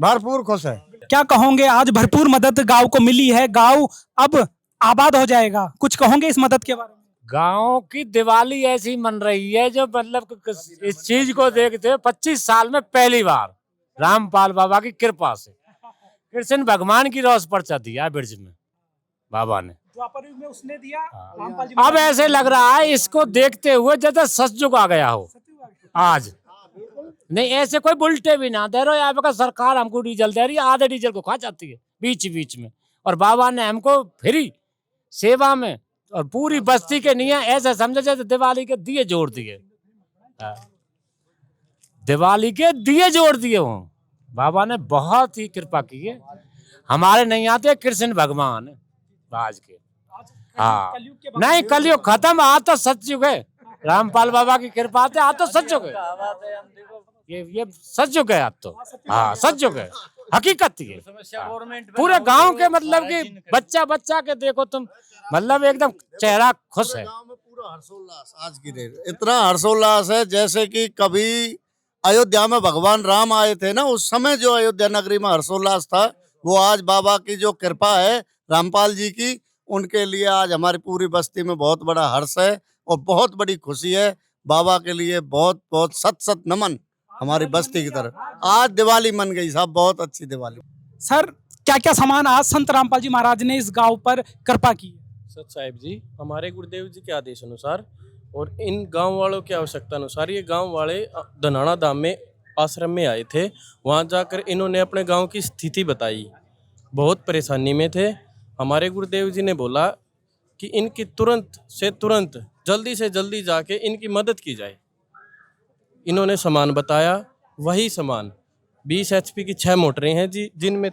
भरपूर खुश है। क्या कहोगे, आज भरपूर मदद गांव को मिली है, गांव अब आबाद हो जाएगा, कुछ कहोगे इस मदद के बारे में? गांव की दिवाली ऐसी मन रही है जो मतलब इस चीज को देखते 25 साल में पहली बार रामपाल बाबा की कृपा से कृष्ण भगवान की रोज पर्चा दिया ब्रिज में बाबा ने, में उसने दिया। रामपाल जी अब ऐसे लग रहा है इसको देखते हुए जैसे सचयुग आ गया हो आज। नहीं ऐसे कोई बुलटे भी ना दे रहे, यहाँ पे सरकार हमको डीजल दे रही है, आधे डीजल को खा जाती है बीच बीच में, और बाबा ने हमको फ्री सेवा में और पूरी बस्ती के नहीं है, ऐसा समझे जैसे दिवाली के दिए जोड़ दिए, दिवाली के दिए जोड़ दिए हो। बाबा ने बहुत ही कृपा की है, हमारे नहीं आते कृष्ण भगवान आज के। हाँ नहीं, कलयुग खत्म, आज तो सतयुग है, रामपाल बाबा की कृपा से आज तो सतयुग है, ये सतयुग है आज तो। हाँ सतयुग है, हकीकत ही है। पूरे गांव के मतलब कि बच्चा बच्चा के देखो तुम, मतलब एकदम चेहरा खुश है। पूरा हर्षोल्लास आज की डेट, इतना हर्षोल्लास है जैसे कि कभी अयोध्या में भगवान राम आए थे ना, उस समय जो अयोध्या नगरी में हर्षोल्लास था, वो आज बाबा की जो कृपा है रामपाल जी की, उनके लिए आज हमारी पूरी बस्ती में बहुत बड़ा हर्ष है और बहुत बड़ी खुशी है। बाबा के लिए बहुत बहुत सत सत नमन हमारी बस्ती की तरफ। आज दिवाली मन गई साहब, बहुत अच्छी दिवाली। सर क्या क्या सामान आज संत रामपाल जी महाराज ने इस गांव पर कृपा की? सत साहिब जी, हमारे गुरुदेव जी के आदेश अनुसार और इन गांव वालों की आवश्यकता अनुसार ये गांव वाले धनाना धाम में आश्रम में आए थे। वहां जाकर इन्होंने अपने गांव की स्थिति बताई, बहुत परेशानी में थे। हमारे गुरुदेव जी ने बोला कि इनकी तुरंत से तुरंत जल्दी से जल्दी जाके इनकी मदद की जाए। इन्होंने सामान बताया, वही सामान 20 HP की 6 मोटरें हैं जी, जिनमें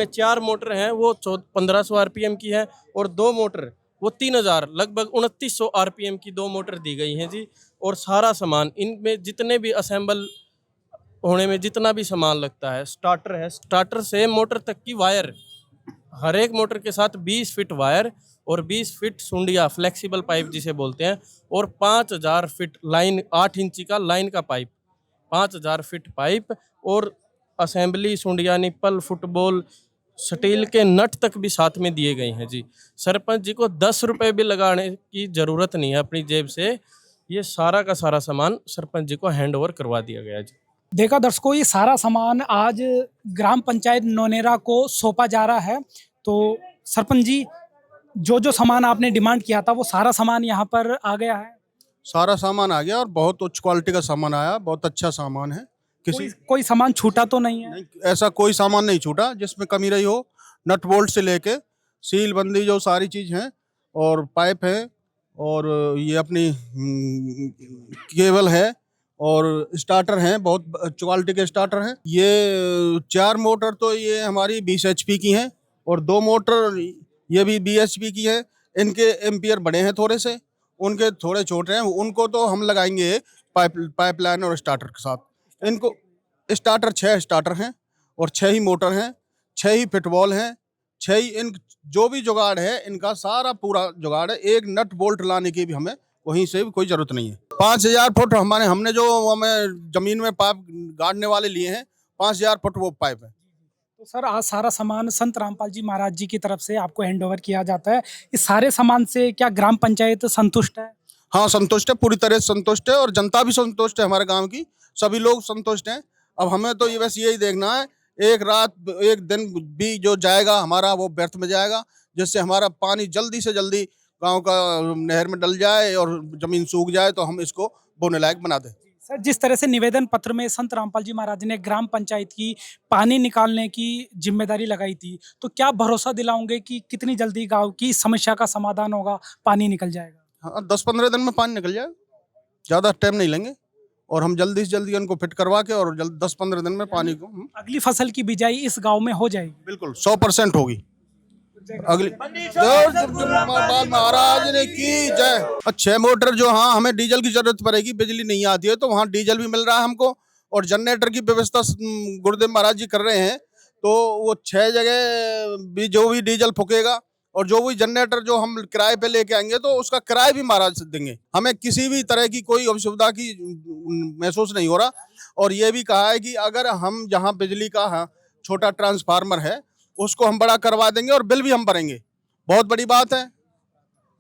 4 मोटर हैं वो 1500 RPM की है और 2 मोटर वो 3000 लगभग 2900 RPM की 2 मोटर दी गई हैं जी। और सारा सामान इनमें जितने भी असेंबल होने में जितना भी सामान लगता है, स्टार्टर है, स्टार्टर से मोटर तक की वायर, हर एक मोटर के साथ 20 फीट वायर और 20 फीट सुंडिया फ्लेक्सिबल पाइप जिसे बोलते हैं, और 5000 फीट लाइन 8 इंची का लाइन का पाइप, 5000 फीट पाइप और असेंबली सुंडिया निप्पल फुटबॉल स्टील के नट तक भी साथ में दिए गए हैं जी। सरपंच जी को 10 रुपये भी लगाने की ज़रूरत नहीं है अपनी जेब से, ये सारा का सारा सामान सरपंच जी को हैंड ओवर करवा दिया गया जी। देखा दर्शकों, ये सारा सामान आज ग्राम पंचायत नौनेरा को सौंपा जा रहा है। तो सरपंच जी, जो जो सामान आपने डिमांड किया था वो सारा सामान यहाँ पर आ गया है? सारा सामान आ गया और बहुत उच्च क्वालिटी का सामान आया, बहुत अच्छा सामान है। कोई सामान छूटा तो नहीं है? नहीं, ऐसा कोई सामान नहीं छूटा जिसमें कमी रही हो। नट बोल्ट से लेके सील बंदी जो सारी चीज़ हैं, और पाइप है, और ये अपनी केबल है, और स्टार्टर हैं, बहुत क्वालिटी के स्टार्टर हैं। ये 4 मोटर तो ये हमारी 20 HP की हैं और 2 मोटर ये भी 20 HP की है। इनके एम्पियर बड़े हैं थोड़े से, उनके थोड़े छोटे हैं, उनको तो हम लगाएंगे पाइपलाइन और स्टार्टर के साथ। इनको स्टार्टर 6 स्टार्टर हैं और 6 ही मोटर हैं, 6 ही फिटबॉल हैं, 6 ही इन जो भी जुगाड़ है इनका सारा पूरा जुगाड़ है। एक नट बोल्ट लाने की भी हमें वहीं से भी कोई ज़रूरत नहीं है। 5000 फुट हमने जो हमें ज़मीन में पाइप गाड़ने वाले लिए हैं, 5000 फुट वो पाइप है। तो सर आज सारा सामान संत रामपाल जी महाराज जी की तरफ से आपको हैंड ओवर किया जाता है। इस सारे सामान से क्या ग्राम पंचायत संतुष्ट है? हाँ संतुष्ट है, पूरी तरह से संतुष्ट है और जनता भी संतुष्ट है, हमारे गांव की सभी लोग संतुष्ट हैं। अब हमें तो ये बस यही देखना है, एक रात एक दिन भी जो जाएगा हमारा वो व्यर्थ में जाएगा, जिससे हमारा पानी जल्दी से जल्दी गांव का नहर में डल जाए और जमीन सूख जाए तो हम इसको बोने लायक बना दें। सर जिस तरह से निवेदन पत्र में संत रामपाल जी महाराज ने ग्राम पंचायत की पानी निकालने की जिम्मेदारी लगाई थी, तो क्या भरोसा दिलाओगे कि कितनी जल्दी गांव की समस्या का समाधान होगा, पानी निकल जाएगा? हाँ 10-15 दिन में पानी निकल जाए, ज़्यादा टाइम नहीं लेंगे और हम जल्दी से जल्दी उनको फिट करवा के और 10-15 दिन में पानी को अगली फसल की बिजाई इस गांव में हो जाएगी? बिल्कुल 100% होगी। अगली महाराज ने की जय। 6 मोटर जो, हाँ हमें डीजल की जरूरत पड़ेगी, बिजली नहीं आती है तो वहाँ डीजल भी मिल रहा है हमको और जनरेटर की व्यवस्था गुरुदेव महाराज जी कर रहे हैं। तो वो 6 जगह भी जो भी डीजल फूकेगा और जो भी जनरेटर जो हम किराए पे लेके आएंगे तो उसका किराया भी महाराज देंगे। हमें किसी भी तरह की कोई असुविधा की महसूस नहीं हो रहा। और ये भी कहा है कि अगर हम जहाँ बिजली का छोटा ट्रांसफार्मर है उसको हम बड़ा करवा देंगे और बिल भी हम भरेंगे। बहुत बड़ी बात है।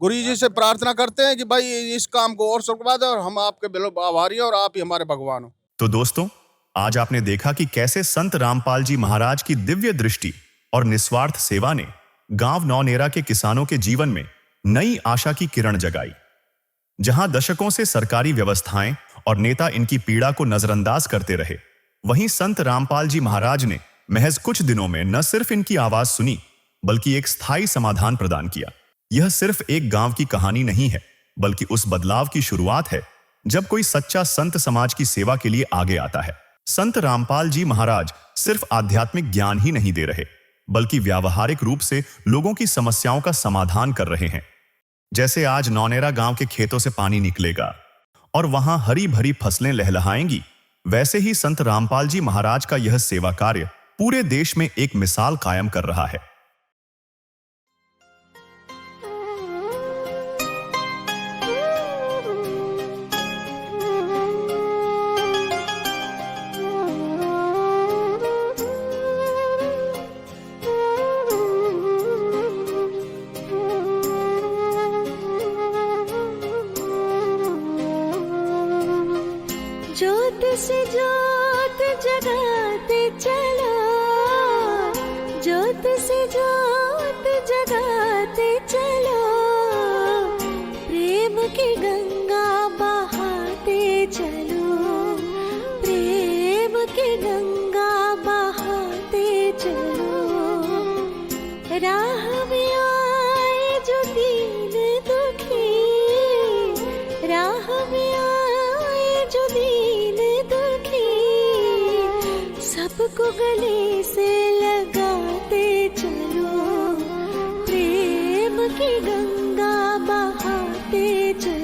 गुरु जी से प्रार्थना करते हैं कि भाई इस काम को और करवा दे और हम आपके बिल आभारी हैं और आप ही हमारे भगवान हो। तो दोस्तों, आज आपने देखा कि कैसे संत रामपाल जी महाराज की दिव्य दृष्टि और निस्वार्थ सेवा ने गांव नौनेरा के किसानों के जीवन में नई आशा की किरण जगाई। जहां दशकों से सरकारी व्यवस्थाएं और नेता इनकी पीड़ा को नजरअंदाज करते रहे, वहीं संत रामपाल जी महाराज ने महज कुछ दिनों में न सिर्फ इनकी आवाज सुनी बल्कि एक स्थायी समाधान प्रदान किया। यह सिर्फ एक गांव की कहानी नहीं है, बल्कि उस बदलाव की शुरुआत है जब कोई सच्चा संत समाज की सेवा के लिए आगे आता है। संत रामपाल जी महाराज सिर्फ आध्यात्मिक ज्ञान ही नहीं दे रहे, बल्कि व्यावहारिक रूप से लोगों की समस्याओं का समाधान कर रहे हैं। जैसे आज नौनेरा गांव के खेतों से पानी निकलेगा और वहां हरी भरी फसलें लहलहाएंगी, वैसे ही संत रामपाल जी महाराज का यह सेवा कार्य पूरे देश में एक मिसाल कायम कर रहा है। ज्योत से ज्योत जगाते चलो, ज्योत से ज्योत जगाते चलो, प्रेम की गंगा बहाते चलो, प्रेम की गंगा बहाते चलो। राह में आए जो दीन दुखी, राह में आए जो दीन दुखी, सबको गले से लगाते चलो, प्रेम की गंगा बहाते चलो।